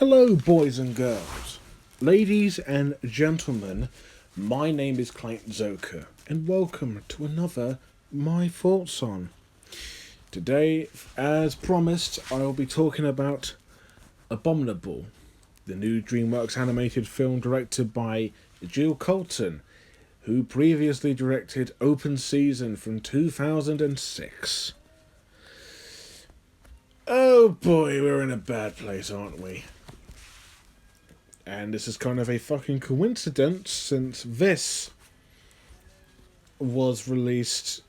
Hello, boys and girls, ladies and gentlemen. My name is Client Zoka, and welcome to another My Thoughts On. Today, as promised, I will be talking about Abominable, the new DreamWorks animated film directed by Jill Colton, who previously directed Open Season from 2006. Oh boy, we're in a bad place, aren't we? And this is kind of a fucking coincidence since this was released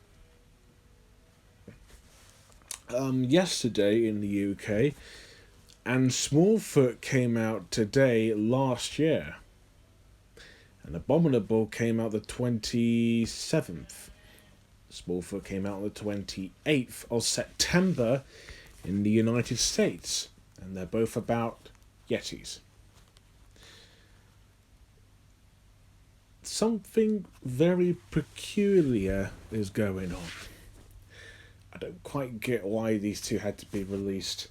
yesterday in the UK, and Smallfoot came out today last year. And Abominable came out the 27th. Smallfoot came out on the 28th of September in the United States. And they're both about yetis. Something very peculiar is going on. I don't quite get why these two had to be released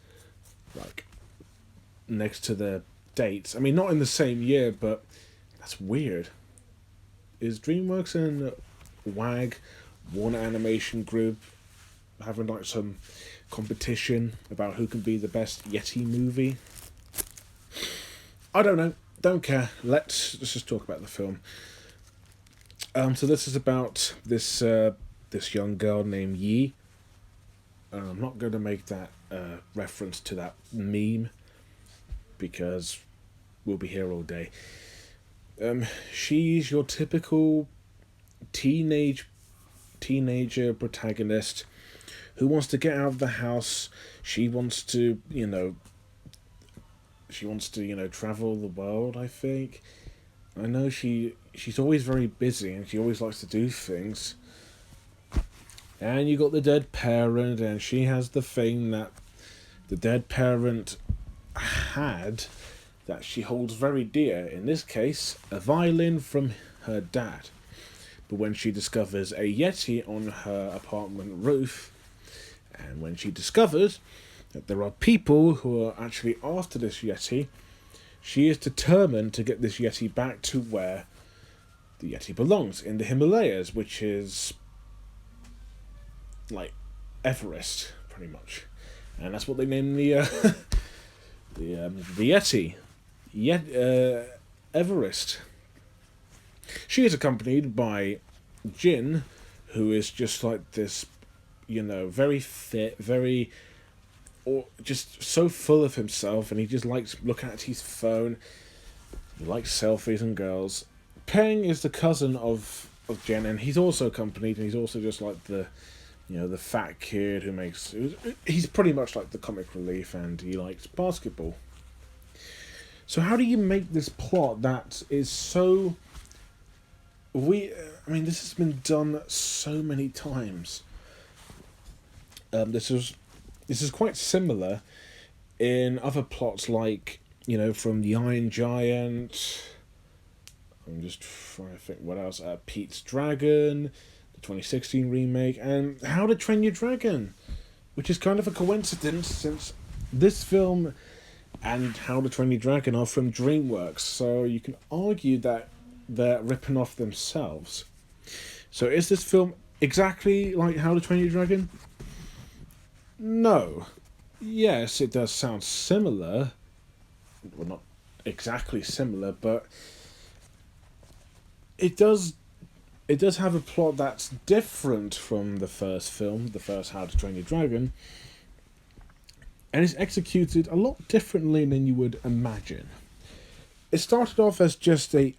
like next to their dates. I mean, not in the same year, but that's weird. Is DreamWorks and WAG, Warner Animation Group, having like some competition about who can be the best Yeti movie? I don't know. Don't care. Let's just talk about the film. So this is about this young girl named Yi. I'm not going to make that reference to that meme because we'll be here all day. She's your typical teenager protagonist who wants to get out of the house. She wants to, travel the world, I think. I know she's always very busy and she always likes to do things. And you got the dead parent, and she has the thing that the dead parent had that she holds very dear. In this case, a violin from her dad. But when she discovers a yeti on her apartment roof, and when she discovers that there are people who are actually after this yeti, she is determined to get this yeti back to where the yeti belongs, in the Himalayas, which is like Everest, pretty much. And that's what they named the yeti. Everest. She is accompanied by Jin, who is just like this, very fit, or just so full of himself, and he just likes looking at his phone. He likes selfies and girls. Peng is the cousin of Jen, and he's also accompanied, and he's also just like the fat kid who makes. He's pretty much like the comic relief, and he likes basketball. So how do you make this plot that is so? This has been done so many times. This is quite similar in other plots, like, from The Iron Giant. I'm just trying to think what else. Pete's Dragon, the 2016 remake, and How to Train Your Dragon, which is kind of a coincidence since this film and How to Train Your Dragon are from DreamWorks, so you can argue that they're ripping off themselves. So is this film exactly like How to Train Your Dragon? No. Yes, it does sound similar. Well, not exactly similar, but it does have a plot that's different from the first film, the first How to Train Your Dragon, and it's executed a lot differently than you would imagine. It started off as just a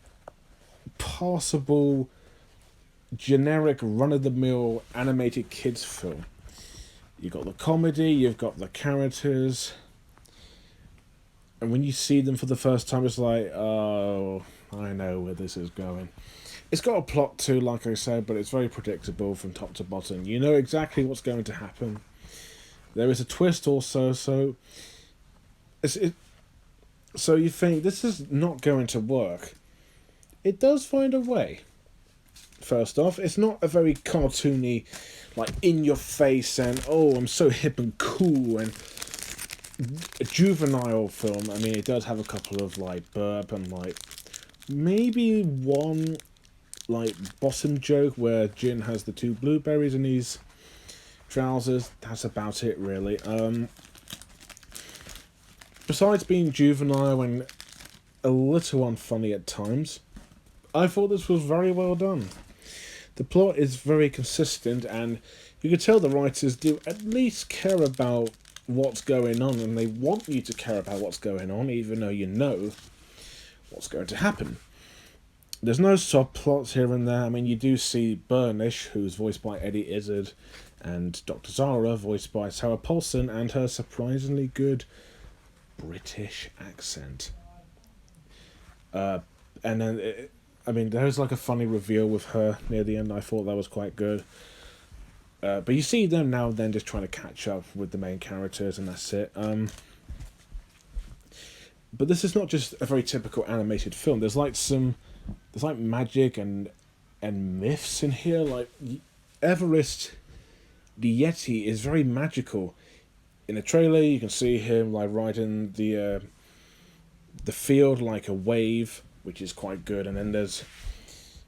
passable, generic, run-of-the-mill animated kids film. You've got the comedy, you've got the characters, and when you see them for the first time, it's like, oh, I know where this is going. It's got a plot too, like I said, but it's very predictable from top to bottom. You know exactly what's going to happen. There is a twist also, so so you think this is not going to work. It does find a way. First off, it's not a very cartoony, like in your face and oh, I'm so hip and cool, and a juvenile film. I mean, it does have a couple of like burp and like maybe one like bottom joke where Jin has the 2 blueberries in his trousers. That's about it, really. Besides being juvenile and a little unfunny at times, I thought this was very well done. The plot is very consistent, and you can tell the writers do at least care about what's going on, and they want you to care about what's going on, even though you know what's going to happen. There's no subplots here and there. I mean, you do see Burnish, who's voiced by Eddie Izzard, and Dr. Zara, voiced by Sarah Paulson, and her surprisingly good British accent. And then, I mean, there's like a funny reveal with her near the end. I thought that was quite good. But you see them now and then just trying to catch up with the main characters, and that's it. But this is not just a very typical animated film. There's like magic and myths in here. Like Everest, the yeti, is very magical. In the trailer, you can see him like riding the field like a wave, which is quite good. And then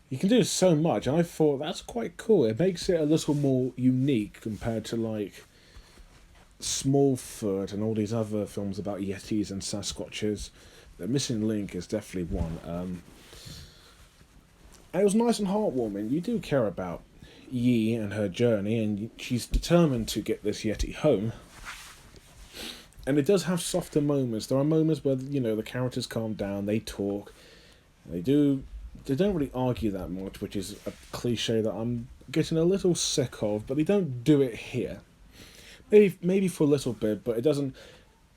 you can do so much, and I thought that's quite cool. It makes it a little more unique compared to like Smallfoot and all these other films about yetis and Sasquatches. The Missing Link is definitely one. And it was nice and heartwarming. You do care about Yi and her journey, and she's determined to get this yeti home. And it does have softer moments. There are moments where, you know, the characters calm down, they talk. They don't really argue that much, which is a cliche that I'm getting a little sick of, but they don't do it here. Maybe for a little bit, but it doesn't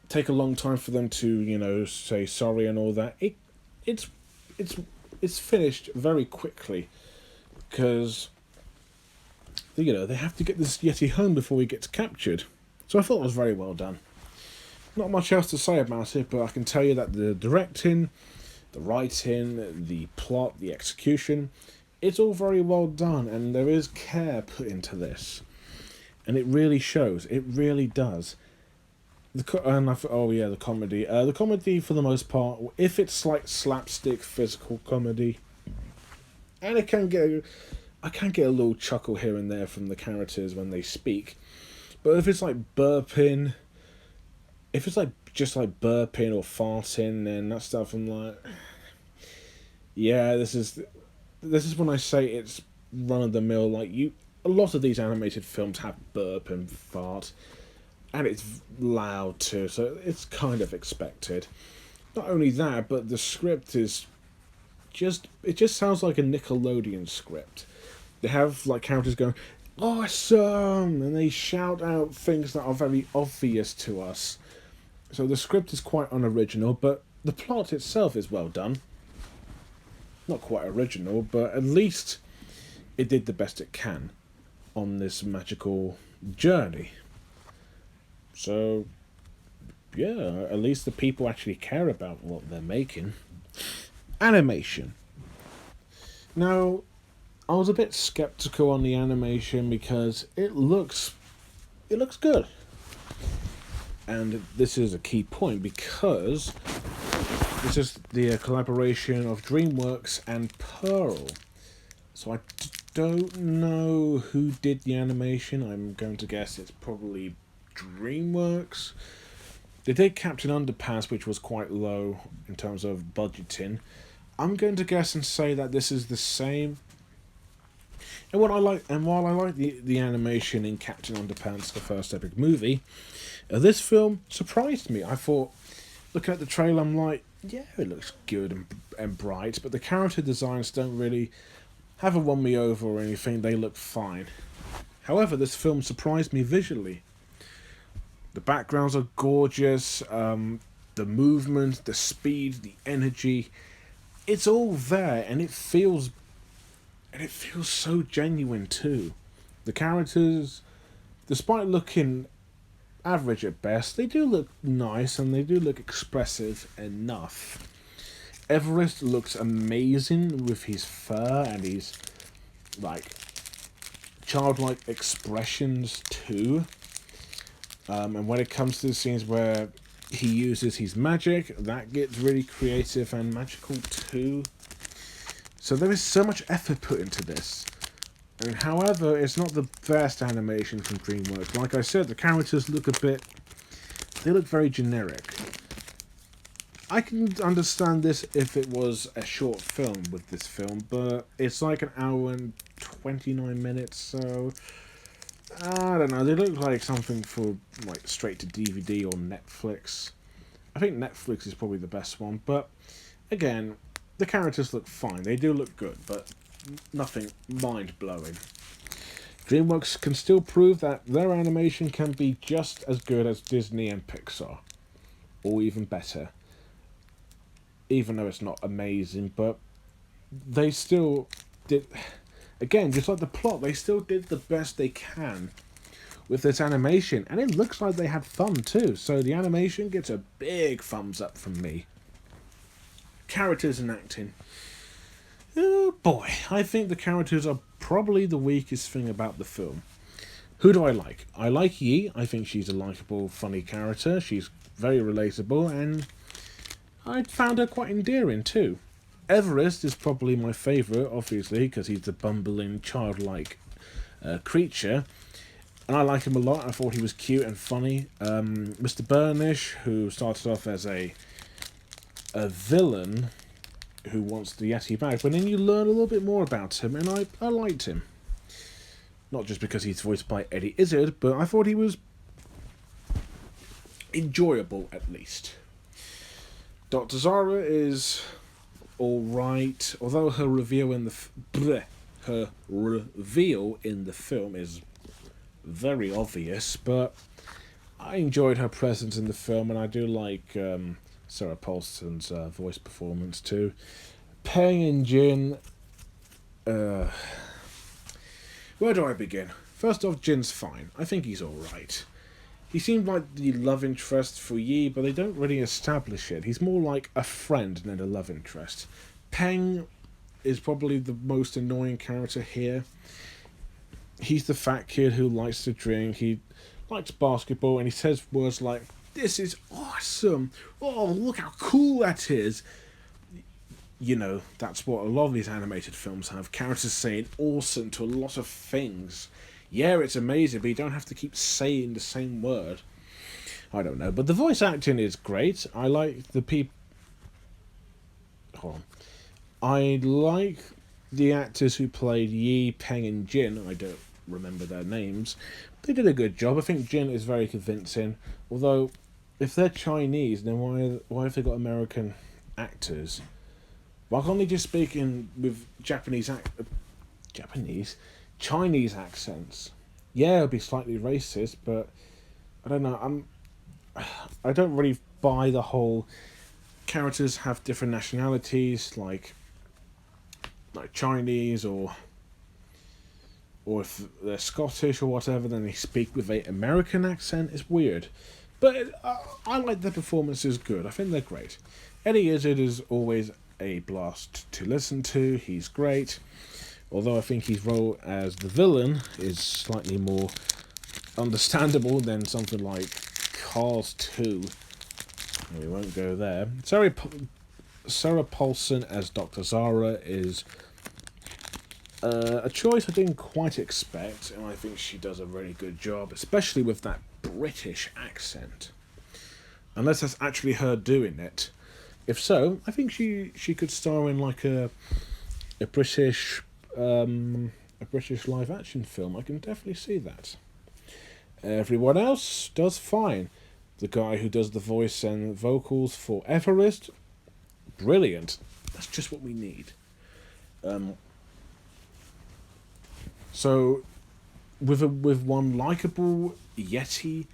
take a long time for them to, you know, say sorry and all that. It's finished very quickly, because, you know, they have to get this yeti home before he gets captured. So I thought it was very well done. Not much else to say about it, but I can tell you that the directing, the writing, the plot, the execution, it's all very well done, and there is care put into this. And it really shows. It really does. The comedy. The comedy, for the most part, if it's like slapstick physical comedy, and I can get a little chuckle here and there from the characters when they speak, but if it's like burping, just like burping or farting and that stuff, I'm like, yeah, this is when I say it's run of the mill. Like a lot of these animated films have burp and fart, and it's loud too, so it's kind of expected. Not only that, but the script is just sounds like a Nickelodeon script. They have like characters going, "Awesome!" and they shout out things that are very obvious to us. So the script is quite unoriginal, but the plot itself is well done. Not quite original, but at least it did the best it can on this magical journey. So, yeah, at least the people actually care about what they're making. Animation. Now, I was a bit skeptical on the animation because it looks good. And this is a key point because this is the collaboration of DreamWorks and Pearl. So I don't know who did the animation. I'm going to guess it's probably DreamWorks. They did Captain Underpants, which was quite low in terms of budgeting. I'm going to guess and say that this is the same. And while I like the animation in Captain Underpants, the first epic movie, this film surprised me. I thought, looking at the trailer, I'm like, yeah, it looks good and bright, but the character designs haven't won me over or anything. They look fine. However, this film surprised me visually. The backgrounds are gorgeous. The movement, the speed, the energy, it's all there, and it feels so genuine too. The characters, despite looking average at best, they do look nice and they do look expressive enough. Everest looks amazing with his fur and his like childlike expressions too. And when it comes to the scenes where he uses his magic. That gets really creative and magical too. So there is so much effort put into this. And however, it's not the best animation from DreamWorks. Like I said, the characters look a bit... They look very generic. I can understand this if it was a short film with this film, but it's like an hour and 29 minutes, so... I don't know, they look like something for like straight to DVD or Netflix. I think Netflix is probably the best one, but again, the characters look fine. They do look good, but nothing mind-blowing. DreamWorks can still prove that their animation can be just as good as Disney and Pixar, or even better. Even though it's not amazing, but they still did... Again, just like the plot, they still did the best they can with this animation. And it looks like they had fun too. So the animation gets a big thumbs up from me. Characters and acting. Oh boy, I think the characters are probably the weakest thing about the film. Who do I like? I like Yi. I think she's a likeable, funny character. She's very relatable, and I found her quite endearing too. Everest is probably my favourite, obviously, because he's the bumbling, childlike creature. And I like him a lot. I thought he was cute and funny. Mr. Burnish, who started off as a villain who wants the Yeti back, but then you learn a little bit more about him, and I liked him. Not just because he's voiced by Eddie Izzard, but I thought he was enjoyable, at least. Dr. Zara is... alright, although her reveal in the film is very obvious, but I enjoyed her presence in the film, and I do like Sarah Paulson's voice performance too. Peng and Jin, where do I begin? First off, Jin's fine. I think he's alright. He seemed like the love interest for Yi, but they don't really establish it. He's more like a friend than a love interest. Peng is probably the most annoying character here. He's the fat kid who likes to drink, he likes basketball, and he says words like, "This is awesome! Oh, look how cool that is!" You know, that's what a lot of these animated films have. Characters saying awesome to a lot of things. Yeah, it's amazing, but you don't have to keep saying the same word. I don't know, but the voice acting is great. I like the people... Hold on. I like the actors who played Yi, Peng, and Jin. I don't remember their names. They did a good job. I think Jin is very convincing. Although, if they're Chinese, then why have they got American actors? Why can't they just speak in with Chinese accents? Yeah, it'll be slightly racist, but I don't know. I don't really buy the whole characters have different nationalities, like Chinese, or if they're Scottish or whatever, then they speak with an American accent. It's weird, but I like their performances. Good. I think they're great. Eddie Izzard is always a blast to listen to. He's great. Although I think his role as the villain is slightly more understandable than something like Cars 2. We won't go there. Sarah Paulson as Dr. Zara is a choice I didn't quite expect, and I think she does a really good job, especially with that British accent. Unless that's actually her doing it. If so, I think she could star in like a British live action film. I can definitely see that. Everyone else does fine. The guy who does the voice and vocals for Everest, brilliant. That's just what we need. So, with one likable Yeti,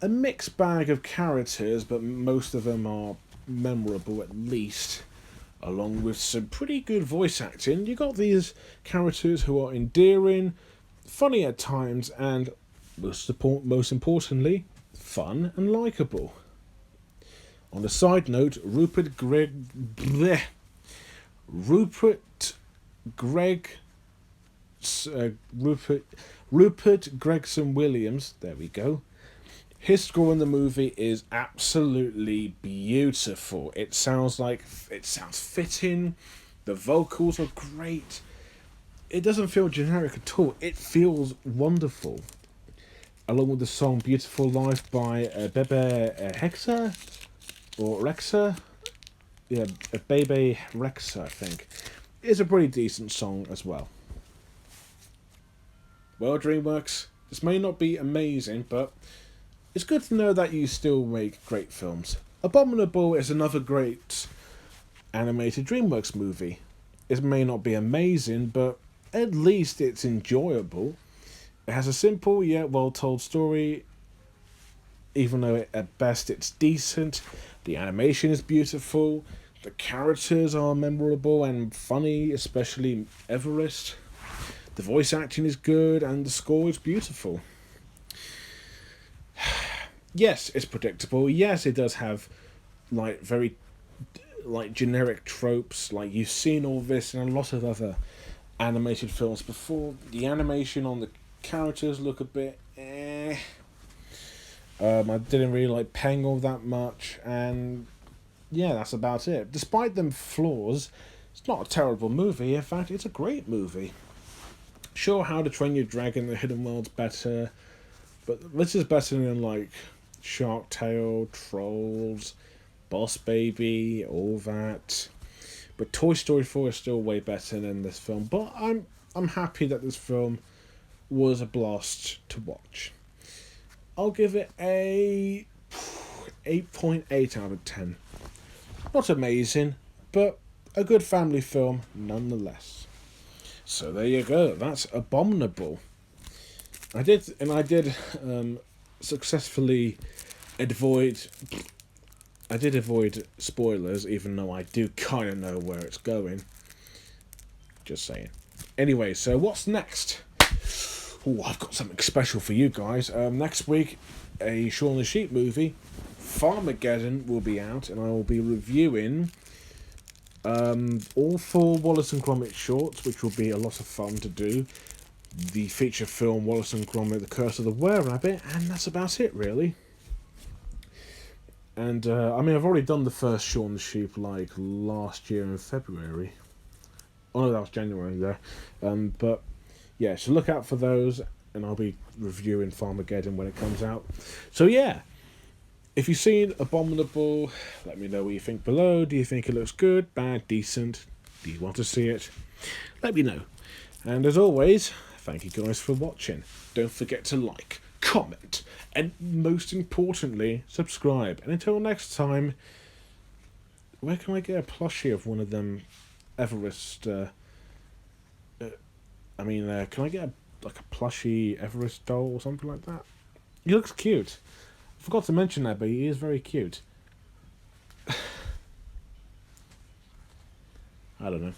a mixed bag of characters, but most of them are memorable at least, along with some pretty good voice acting. You got these characters who are endearing, funny at times, and most importantly, fun and likable. On a side note, Rupert Gregson Williams, there we go, His score in the movie is absolutely beautiful. It sounds fitting. The vocals are great. It doesn't feel generic at all. It feels wonderful. Along with the song "Beautiful Life" by Bebe Hexa or Rexa. Yeah, Bebe Rexa, I think. It's a pretty decent song as well. Well, DreamWorks, this may not be amazing, but it's good to know that you still make great films. Abominable is another great animated DreamWorks movie. It may not be amazing, but at least it's enjoyable. It has a simple yet well-told story, even though at best it's decent. The animation is beautiful. The characters are memorable and funny, especially Everest. The voice acting is good and the score is beautiful. Yes, it's predictable. Yes, it does have very generic tropes. Like, you've seen all this in a lot of other animated films before. The animation on the characters look a bit I didn't really like Peng all that much, and yeah, that's about it. Despite them flaws, it's not a terrible movie. In fact, it's a great movie. Sure, How to Train Your Dragon: The Hidden World's better, but this is better than Shark Tale, Trolls, Boss Baby, all that. But Toy Story 4 is still way better than this film. But I'm happy that this film was a blast to watch. I'll give it a 8.8 out of 10. Not amazing, but a good family film nonetheless. So there you go. That's Abominable. I did successfully avoid spoilers, even though I do kind of know where it's going. Just saying. Anyway, so what's next? Oh, I've got something special for you guys. Next week, a Shaun the Sheep movie, Farmageddon, will be out, and I will be reviewing all 4 Wallace and Gromit shorts, which will be a lot of fun to do. The feature film Wallace and Gromit: The Curse of the Were-Rabbit, and that's about it, really. And I've already done the first Shaun the Sheep last year in February. Oh no, that was January, yeah. But yeah, so look out for those, and I'll be reviewing Farmageddon when it comes out. So yeah, if you've seen Abominable, let me know what you think below. Do you think it looks good, bad, decent? Do you want to see it? Let me know. And as always, thank you guys for watching. Don't forget to like, comment, and most importantly, subscribe. And until next time, where can I get a plushie of one of them Everest? Can I get a plushie Everest doll or something like that? He looks cute. I forgot to mention that, but he is very cute. I don't know.